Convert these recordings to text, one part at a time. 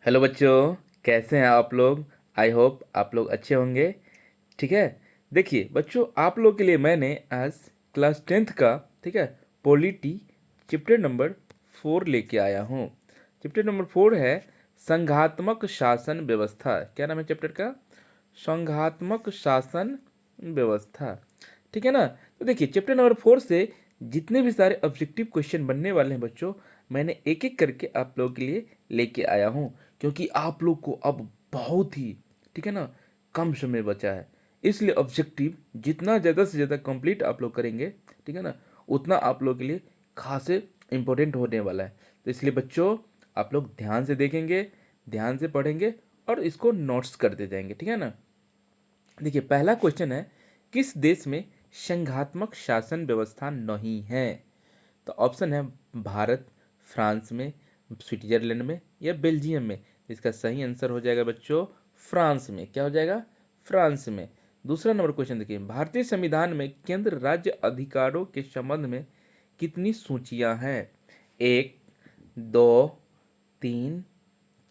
Hello बच्चों, कैसे हैं आप लोग। आई होप आप लोग अच्छे होंगे। ठीक है। देखिए बच्चों, आप लोग के लिए मैंने आज क्लास 10th का, ठीक है, पॉलिटी चैप्टर नंबर 4 लेके आया हूँ। चैप्टर नंबर 4 है संघात्मक शासन व्यवस्था। क्या नाम है चैप्टर का? संघात्मक शासन व्यवस्था। ठीक है ना। तो देखिए चैप्टर नंबर 4 से जितने भी सारे ऑब्जेक्टिव क्वेश्चन बनने वाले हैं बच्चों, मैंने एक एक करके आप लोगों के लिए लेके आया हूँ, क्योंकि आप लोग को अब बहुत ही, ठीक है ना, कम समय बचा है। इसलिए ऑब्जेक्टिव जितना ज़्यादा से ज़्यादा कंप्लीट आप लोग करेंगे, ठीक है ना, उतना आप लोग के लिए खासे इंपॉर्टेंट होने वाला है। तो इसलिए बच्चों आप लोग ध्यान से देखेंगे, ध्यान से पढ़ेंगे और इसको नोट्स करते जाएंगे, ठीक है ना। देखिए पहला क्वेश्चन है, किस देश में संघात्मक शासन व्यवस्था नहीं है? तो ऑप्शन है भारत, फ्रांस में, स्विट्जरलैंड में या बेल्जियम में। इसका सही आंसर हो जाएगा बच्चों फ्रांस में। क्या हो जाएगा? फ्रांस में। दूसरा नंबर क्वेश्चन देखिए, भारतीय संविधान में केंद्र राज्य अधिकारों के संबंध में कितनी सूचियां हैं? एक, दो, तीन,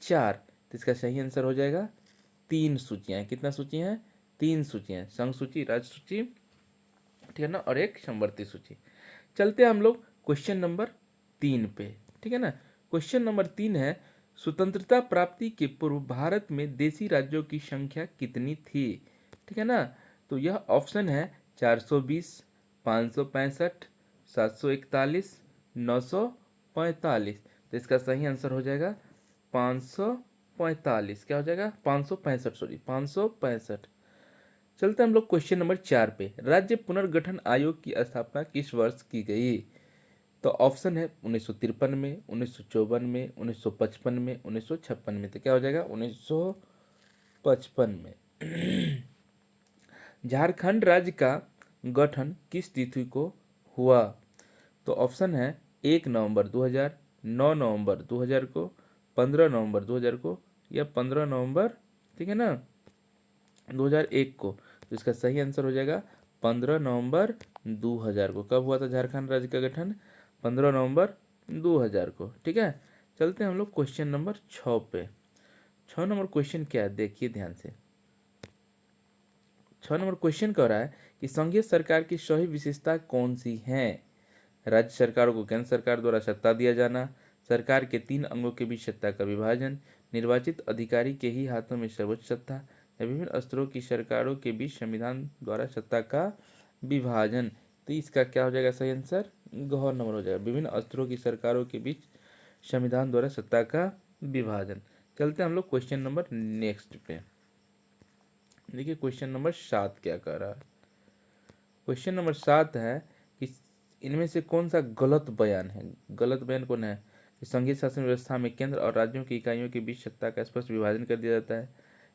चार। तो इसका सही आंसर हो जाएगा तीन सूचियां हैं। कितना सूचियां हैं? तीन सूचियां, संघ सूची, राज्य सूची, ठीक है ना, और एक समवर्ती सूची। चलते हैं हम लोग क्वेश्चन नंबर 3 पे, ठीक है ना। क्वेश्चन नंबर 3 है, स्वतंत्रता प्राप्ति के पूर्व भारत में देशी राज्यों की संख्या कितनी थी? ठीक है ना। तो यह ऑप्शन है 420, 565, 741, 945। तो इसका सही आंसर हो जाएगा 545। क्या हो जाएगा? 565, सॉरी 565। चलते हैं हम लोग क्वेश्चन नंबर 4 पे, राज्य पुनर्गठन आयोग की स्थापना किस वर्ष की गई? तो ऑप्शन है 1953 में, 1954 में, 1955 में, 1956 में। तो क्या हो जाएगा? 1955 में। झारखंड राज्य का गठन किस तिथि को हुआ? तो ऑप्शन है 1 नवंबर 2000, 9 नवंबर 2000 को, 15 नवंबर 2000 को या 15 नवंबर, ठीक है ना, 2001 को। तो इसका सही आंसर हो जाएगा 15 नवंबर 2000 को। कब हुआ था झारखंड राज्य का गठन? 15 नवंबर 2000 को। ठीक है। चलते हैं हम लोग क्वेश्चन नंबर 6 पे। 6 नंबर क्वेश्चन क्या है, देखिए ध्यान से। 6 नंबर क्वेश्चन कह रहा है कि संघीय सरकार की सही विशेषता कौन सी है? राज्य सरकारों को केंद्र सरकार द्वारा सत्ता दिया जाना, सरकार के 3 अंगों के बीच सत्ता का विभाजन, निर्वाचित अधिकारी के ही हाथों में सर्वोच्च सत्ता या विभिन्न स्तरों की सरकारों के बीच संविधान द्वारा सत्ता का विभाजन। तो इसका क्या हो जाएगा सही आंसर? गौर नंबर हो जाएगा, विभिन्न स्तरों की सरकारों के बीच संविधान द्वारा सत्ता का विभाजन। चलते हैं हम लोग क्वेश्चन नंबर नेक्स्ट पे। देखिए क्वेश्चन नंबर 7 क्या कह रहा है। क्वेश्चन नंबर 7 है कि इनमें से कौन सा गलत बयान है? गलत बयान कौन है? कि संघीय शासन व्यवस्था में केंद्र और राज्यों की इकाइयों के बीच सत्ता का स्पष्ट विभाजन कर दिया जाता है,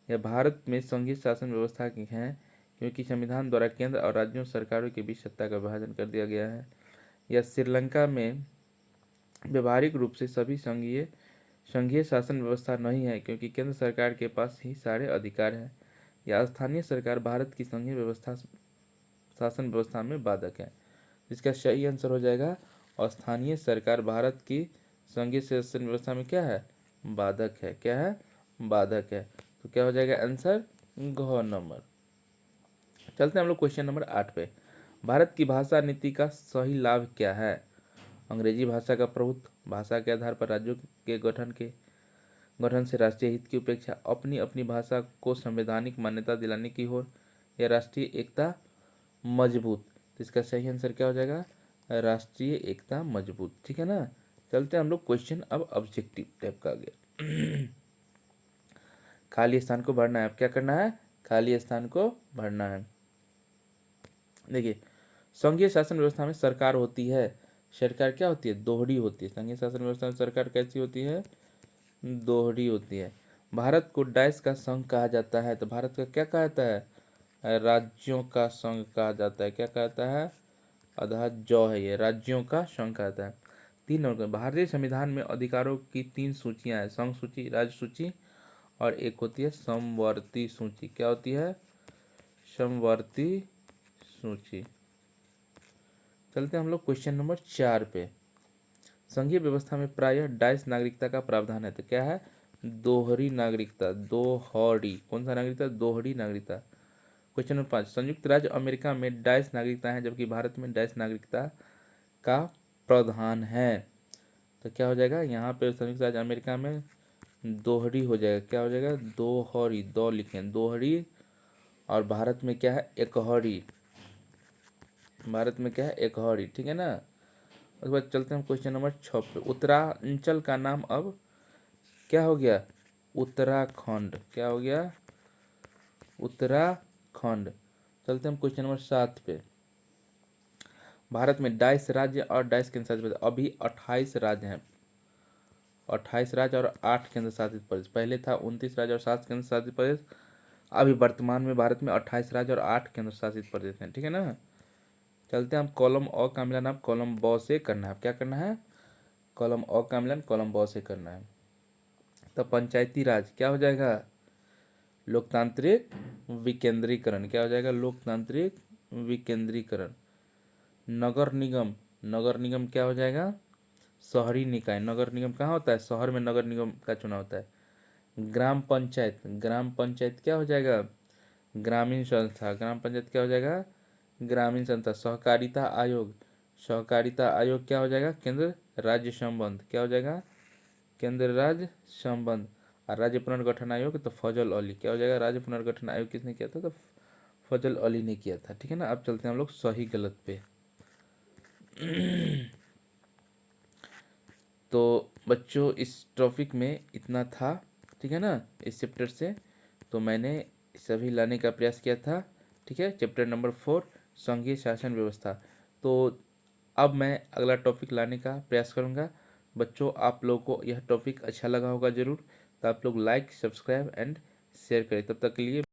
या भारत में संघीय शासन व्यवस्था की है क्योंकि संविधान द्वारा केंद्र और राज्यों सरकारों के बीच सत्ता का विभाजन कर दिया गया है, या श्रीलंका में व्यवहारिक रूप से सभी संघीय संघीय शासन व्यवस्था नहीं है क्योंकि केंद्र सरकार के पास ही सारे अधिकार हैं, या स्थानीय सरकार भारत की संघीय व्यवस्था शासन व्यवस्था में बाधक है। इसका सही आंसर हो जाएगा स्थानीय सरकार भारत की संघीय शासन व्यवस्था में क्या है? बाधक है। क्या है? बाधक है। तो क्या हो जाएगा आंसर? घ नंबर। चलते हैं हम लोग क्वेश्चन नंबर 8 पे। भारत की भाषा नीति का सही लाभ क्या है? अंग्रेजी भाषा का प्रभुत्व, भाषा के आधार पर राज्यों के गठन से राष्ट्रीय हित की उपेक्षा, अपनी अपनी भाषा को संवैधानिक मान्यता दिलाने की ओर, या राष्ट्रीय एकता मजबूत। तो इसका सही आंसर क्या हो जाएगा? राष्ट्रीय एकता मजबूत। ठीक है ना। चलते हैं हम लोग क्वेश्चन अब ऑब्जेक्टिव टाइप का आ गया। खाली स्थान को भरना है। अब क्या करना है? खाली स्थान को भरना है। देखिए संघीय शासन व्यवस्था में सरकार होती है। सरकार क्या होती है? दोहरी होती है। संघीय शासन व्यवस्था में सरकार कैसी होती है? दोहरी होती है। भारत को डैश का संघ कहा जाता है। तो भारत का क्या कहा जाता है? राज्यों का संघ कहा जाता है। क्या कहता है? आधा जौ है ये, राज्यों का संघ कहता है। 3 नंबर, भारतीय संविधान में अधिकारों की 3 सूचियां हैं, संघ सूची, राज्य सूची और एक होती है समवर्ती सूची। क्या होती है? समवर्ती सूची। चलते हैं हम लोग क्वेश्चन नंबर 4 पे। संघीय व्यवस्था में प्रायः डाइस नागरिकता का प्रावधान है। तो क्या है? दोहरी नागरिकता, दोहरी, कौन सा नागरिकता? दोहरी नागरिकता। क्वेश्चन नंबर 5, संयुक्त राज्य अमेरिका में डैश नागरिकता है जबकि भारत में डैश नागरिकता का प्रावधान है। तो क्या हो जाएगा यहाँ पे? संयुक्त राज्य अमेरिका में दोहरी हो जाएगा। क्या हो जाएगा? दोहरी, दो लिखें, दोहरी। और भारत में क्या है? एकहरी। भारत में क्या है? एकहरी, ठीक है ना। उसके बाद चलते हैं क्वेश्चन नंबर 6 पे। उत्तरांचल का नाम अब क्या हो गया? उत्तराखंड। क्या हो गया? उत्तराखंड। चलते हैं क्वेश्चन नंबर 7 पे। भारत में 22 राज्य और 22 केंद्र शासित प्रदेश, अभी 28 राज्य हैं। 28 राज्य और 8 केंद्र शासित प्रदेश। पहले था 29 राज्य और 7 केंद्र शासित प्रदेश। अभी वर्तमान में भारत में 28 राज्य और 8 केंद्र शासित प्रदेश हैं, ठीक है ना। चलते हैं हम कॉलम अ का मिलान अब कॉलम ब से करना है। क्या करना है? कॉलम अ का मिलान कॉलम ब से करना है। तो पंचायती राज क्या हो जाएगा? लोकतांत्रिक विकेंद्रीकरण। क्या हो जाएगा? लोकतांत्रिक विकेंद्रीकरण। नगर निगम, नगर निगम क्या हो जाएगा? शहरी निकाय। नगर निगम कहाँ होता है? शहर में नगर निगम का चुनाव होता है। ग्राम पंचायत, ग्राम पंचायत क्या हो जाएगा? ग्रामीण संस्था। ग्राम पंचायत क्या हो जाएगा? ग्रामीण संस्था। सहकारिता आयोग, सहकारिता आयोग क्या हो जाएगा? केंद्र राज्य संबंध। क्या हो जाएगा? केंद्र राज्य संबंध। और राज्य पुनर्गठन आयोग तो फजल अली। क्या हो जाएगा? राज्य पुनर्गठन आयोग किसने किया था? तो फजल अली ने किया था, ठीक है ना। अब चलते हैं हम लोग सही गलत पे। तो बच्चों इस टॉपिक में इतना था, ठीक है ना, इस चैप्टर से। तो मैंने सभी लाने का प्रयास किया था, ठीक है। चैप्टर नंबर 4 संघीय शासन व्यवस्था। तो अब मैं अगला टॉपिक लाने का प्रयास करूँगा। बच्चों आप लोगों को यह टॉपिक अच्छा लगा होगा ज़रूर। तो आप लोग लाइक, सब्सक्राइब एंड शेयर करें। तब तक के लिए